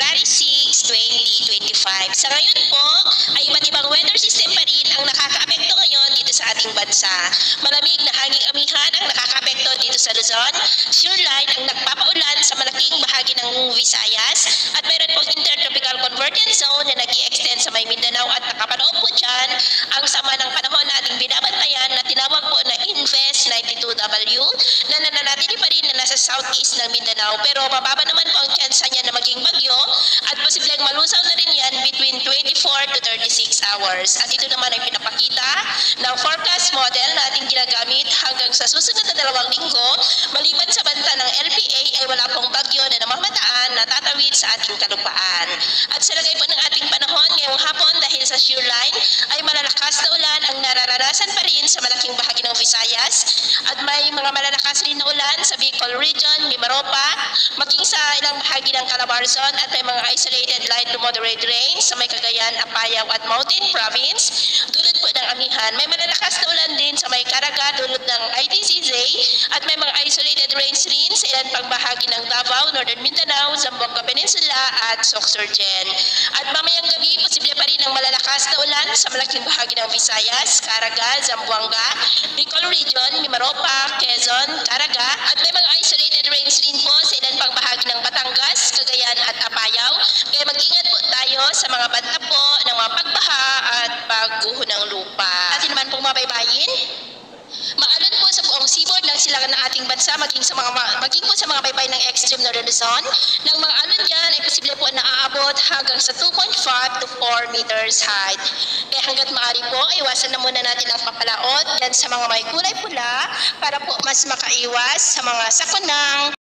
February 6, 2025. Sa ngayon po ay iba't ibang weather system pa rin ang nakakaapekto ngayon dito sa ating bansa. Malamig na hanging amihan ang nakakaapekto dito sa Luzon. Shear line ang nagpapaulan sa malaking bahagi ng Visayas at mayroon pong intertropical convergence zone na nag-i-extend sa may Mindanao at nakapaloob po dyan ang sama ng panahon na ating binabantayan na tinawag po na Invest 92W na nananatili pa rin na nasa southeast ng Mindanao pero mababa naman po ang tsansa niya na maging bagyo at posibleng malusaw na rin yan between 24 to 36 hours. At ito naman ay pinapakita ng forecast model na ating ginagamit hanggang sa susunod na 2 linggo maliban sa banta ng LPA ay wala pong bagyo na namamataan na tatawid sa ating kalupaan. At sa lagay po ng ating panahon ngayong hapon dahil sa shear line ay malalakas na ulan ang nararanasan pa rin sa malaking bahagi ng Visayas at may mga malalakas rin na ulan sa Bicol Region, Mimaropa, maging sa ilang bahagi ng Calabarzon at may mga isolated light to moderate rain sa may Cagayan, Apayao at Mountain Province. Dulot po ng amihan, may malalakas na ulan din sa may Caraga, dulot ng ITCZ at may mga isolated rains rin sa ilang pang bahagi ng Davao, Northern Mindanao, Zamboanga Peninsula at Sorsogon. At mamayang gabi, posible pa rin ang malalakas na ulan sa malaking bahagi ng Visayas, Caraga, Zamboanga, Bicol Region, Mimaropa, Quezon, Caraga at may mga isolated rains rin po sa ilang pang bahagi ng Batangas, Cagayan at Apayao. Kaya mag-ingat po tayo sa mga banta po ng mga pagbaha at pagguho ng lupa. Atin naman pong mabaybayin. Maalon po sa buong seaboard ng silangan ng ating bansa maging po sa mga baybay ng extreme northern Luzon. Ng mga alon dyan ay posible po na aabot hanggang sa 2.5 to 4 meters height. Kaya hanggat maaari po, iwasan na muna natin ang papalaot dyan sa mga may kulay pula para po mas makaiwas sa mga sakunang